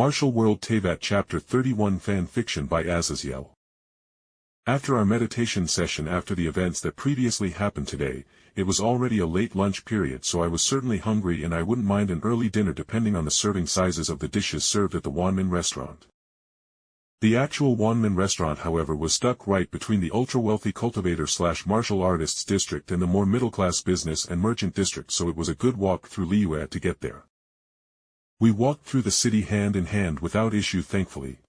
Martial World Teyvat Chapter 31 Fan Fiction by Azazyel. After our meditation session after the events that previously happened today, it was already a late lunch period, so I was certainly hungry and I wouldn't mind an early dinner depending on the serving sizes of the dishes served at the Wanmin restaurant. The actual Wanmin restaurant, however, was stuck right between the ultra-wealthy cultivator/martial artists district and the more middle-class business and merchant district, so it was a good walk through Liyue to get there. We walked through the city hand in hand without issue, thankfully.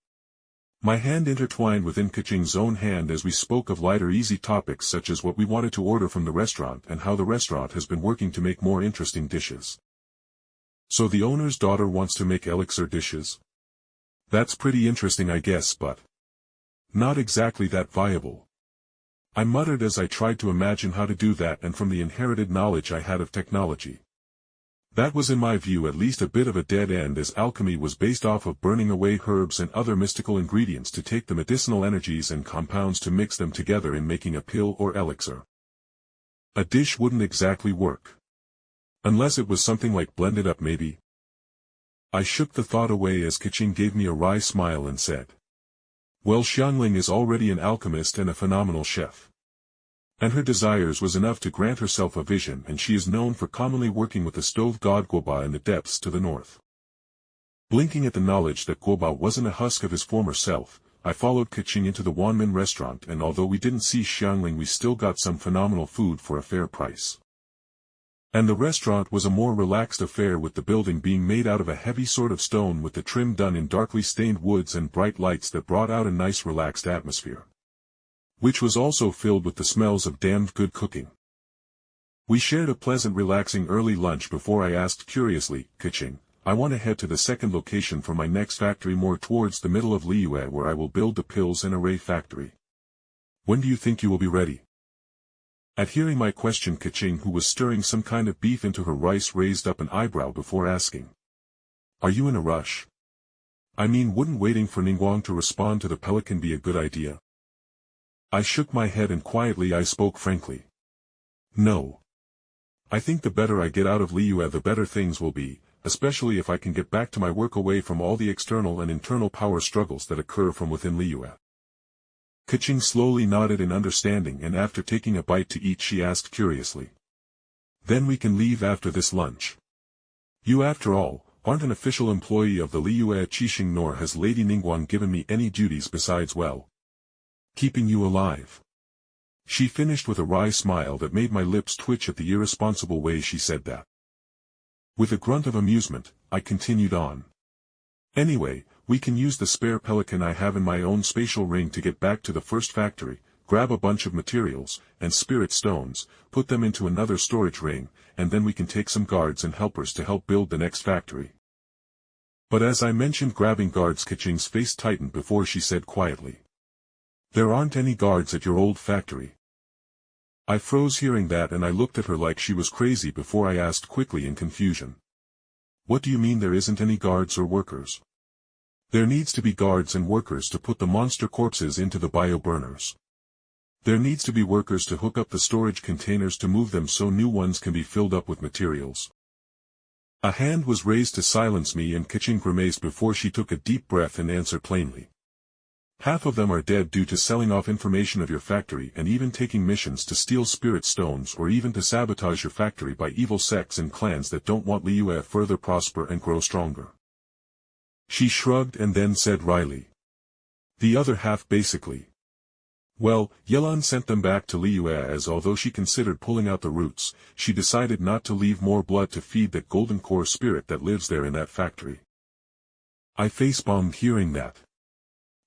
My hand intertwined within Kaching's own hand as we spoke of lighter easy topics such as what we wanted to order from the restaurant and how the restaurant has been working to make more interesting dishes. So the owner's daughter wants to make elixir dishes? That's pretty interesting, I guess, but not exactly that viable. I muttered as I tried to imagine how to do that, and from the inherited knowledge I had of technology, that was in my view at least a bit of a dead end, as alchemy was based off of burning away herbs and other mystical ingredients to take the medicinal energies and compounds to mix them together in making a pill or elixir. A dish wouldn't exactly work. Unless it was something like blended up, maybe. I shook the thought away as Kaching gave me a wry smile and said, "Well, Xiangling is already an alchemist and a phenomenal chef. And her desires was enough to grant herself a vision, and she is known for commonly working with the stove god Guoba in the depths to the north." Blinking at the knowledge that Guoba wasn't a husk of his former self, I followed Kaching into the Wanmin restaurant, and although we didn't see Xiangling, we still got some phenomenal food for a fair price. And the restaurant was a more relaxed affair, with the building being made out of a heavy sort of stone with the trim done in darkly stained woods and bright lights that brought out a nice relaxed atmosphere, which was also filled with the smells of damned good cooking. We shared a pleasant relaxing early lunch before I asked curiously, "Kaching, I want to head to the second location for my next factory, more towards the middle of Liyue, where I will build the pills and array factory. When do you think you will be ready?" At hearing my question, Kaching, who was stirring some kind of beef into her rice, raised up an eyebrow before asking, "Are you in a rush? I mean, wouldn't waiting for Ningguang to respond to the pelican be a good idea?" I shook my head and quietly I spoke frankly. "No. I think the better I get out of Liyue, the better things will be, especially if I can get back to my work away from all the external and internal power struggles that occur from within Liyue." Kaching slowly nodded in understanding, and after taking a bite to eat she asked curiously, "Then we can leave after this lunch? You, after all, aren't an official employee of the Liyue Qixing, nor has Lady Ningguang given me any duties besides, well, keeping you alive." She finished with a wry smile that made my lips twitch at the irresponsible way she said that. With a grunt of amusement, I continued on. "Anyway, we can use the spare pelican I have in my own spatial ring to get back to the first factory, grab a bunch of materials and spirit stones, put them into another storage ring, and then we can take some guards and helpers to help build the next factory." But as I mentioned grabbing guards, Kaching's face tightened before she said quietly, "There aren't any guards at your old factory." I froze hearing that, and I looked at her like she was crazy before I asked quickly in confusion, "What do you mean there isn't any guards or workers?" "There needs to be guards and workers to put the monster corpses into the bio-burners. There needs to be workers to hook up the storage containers to move them so new ones can be filled up with materials." A hand was raised to silence me, and Kaching grimaced before she took a deep breath and answered plainly, "Half of them are dead due to selling off information of your factory and even taking missions to steal spirit stones, or even to sabotage your factory by evil sects and clans that don't want Liyue further prosper and grow stronger." She shrugged and then said wryly, "The other half basically. Well, Yelan sent them back to Liyue, as although she considered pulling out the roots, she decided not to leave more blood to feed that golden core spirit that lives there in that factory." I face-bombed hearing that.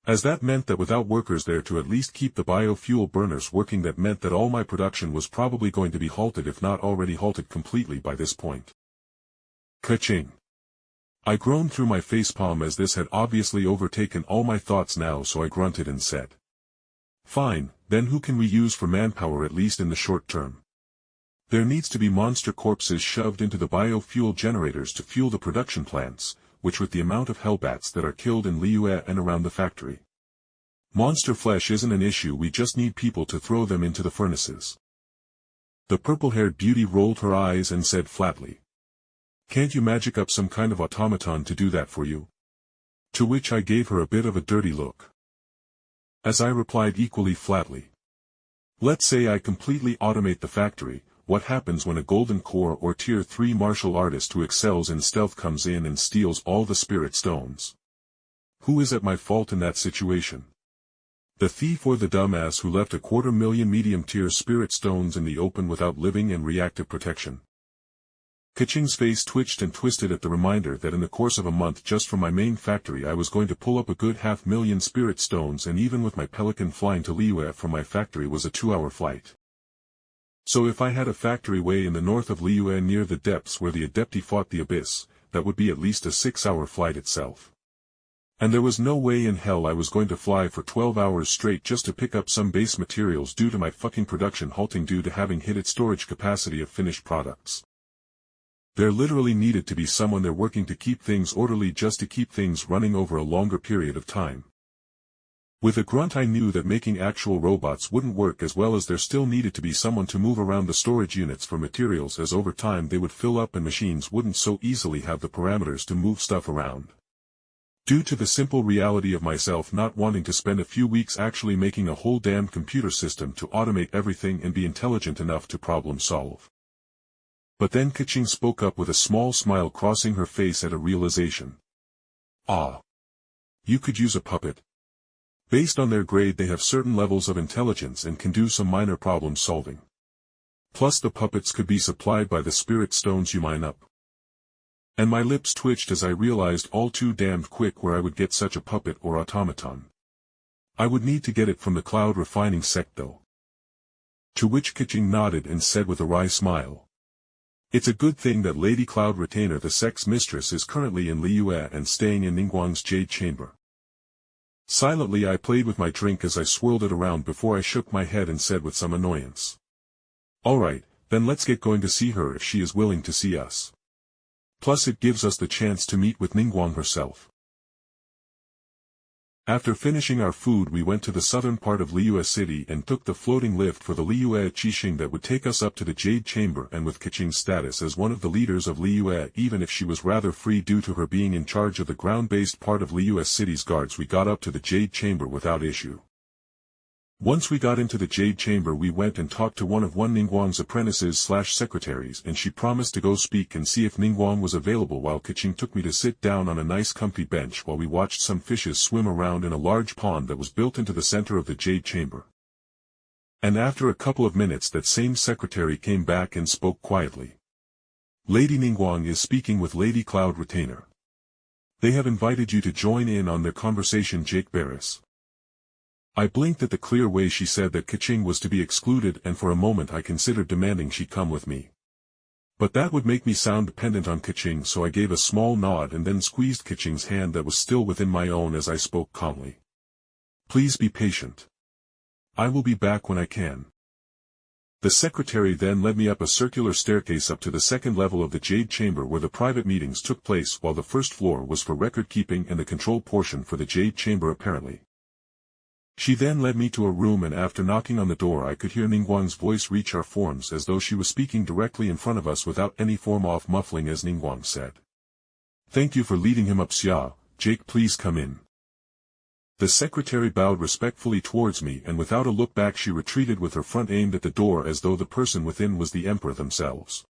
As that meant that without workers there to at least keep the biofuel burners working, that meant that all my production was probably going to be halted, if not already halted completely by this point. Kaching. I groaned through my facepalm, as this had obviously overtaken all my thoughts now, so I grunted and said, "Fine, then who can we use for manpower, at least in the short term? There needs to be monster corpses shoved into the biofuel generators to fuel the production plants, which, with the amount of hellbats that are killed in Liyue and around the factory, monster flesh isn't an issue, we just need people to throw them into the furnaces." The purple-haired beauty rolled her eyes and said flatly, "Can't you magic up some kind of automaton to do that for you?" To which I gave her a bit of a dirty look. As I replied equally flatly. Let's say I completely automate the factory, what happens when a golden core or tier 3 martial artist who excels in stealth comes in and steals all the spirit stones? Who is at my fault in that situation? The thief or the dumbass who left 250,000 medium-tier spirit stones in the open without living and reactive protection? Kaching's face twitched and twisted at the reminder that in the course of a month just from my main factory I was going to pull up a good 500,000 spirit stones, and even with my pelican flying to Liyue from my factory was a 2-hour flight. So if I had a factory way in the north of Liyue near the depths where the Adepti fought the Abyss, that would be at least a 6-hour flight itself. And there was no way in hell I was going to fly for 12 hours straight just to pick up some base materials due to my fucking production halting due to having hit its storage capacity of finished products. There literally needed to be someone there working to keep things orderly just to keep things running over a longer period of time. With a grunt I knew that making actual robots wouldn't work, as well as there still needed to be someone to move around the storage units for materials, as over time they would fill up and machines wouldn't so easily have the parameters to move stuff around. Due to the simple reality of myself not wanting to spend a few weeks actually making a whole damned computer system to automate everything and be intelligent enough to problem solve. But then Kaching spoke up with a small smile crossing her face at a realization. Ah. You could use a puppet. Based on their grade they have certain levels of intelligence and can do some minor problem solving. Plus the puppets could be supplied by the spirit stones you mine up. And my lips twitched as I realized all too damned quick where I would get such a puppet or automaton. I would need to get it from the cloud refining sect though. To which Kaching nodded and said with a wry smile. It's a good thing that Lady Cloud Retainer the sect's mistress is currently in Liyue and staying in Ningguang's jade chamber. Silently I played with my drink as I swirled it around before I shook my head and said with some annoyance. Alright, then let's get going to see her if she is willing to see us. Plus it gives us the chance to meet with Ningguang herself. After finishing our food we went to the southern part of Liyue City and took the floating lift for the Liyue Qixing that would take us up to the Jade Chamber, and with Kaching's status as one of the leaders of Liyue, even if she was rather free due to her being in charge of the ground-based part of Liyue City's guards, we got up to the Jade Chamber without issue. Once we got into the Jade Chamber we went and talked to one of Ningguang's apprentices/secretaries, and she promised to go speak and see if Ningguang was available, while Kaching took me to sit down on a nice comfy bench while we watched some fishes swim around in a large pond that was built into the center of the Jade Chamber. And after a couple of minutes that same secretary came back and spoke quietly. Lady Ningguang is speaking with Lady Cloud Retainer. They have invited you to join in on their conversation, Jake Barris. I blinked at the clear way she said that Kaching was to be excluded, and for a moment I considered demanding she come with me. But that would make me sound dependent on Kaching, so I gave a small nod and then squeezed Kaching's hand that was still within my own as I spoke calmly. Please be patient. I will be back when I can. The secretary then led me up a circular staircase up to the second level of the Jade Chamber where the private meetings took place, while the first floor was for record keeping and the control portion for the Jade Chamber apparently. She then led me to a room, and after knocking on the door I could hear Ningguang's voice reach our forms as though she was speaking directly in front of us without any form of muffling, as Ningguang said. Thank you for leading him up, Xia. Jake, please come in. The secretary bowed respectfully towards me, and without a look back she retreated with her front aimed at the door as though the person within was the emperor themselves.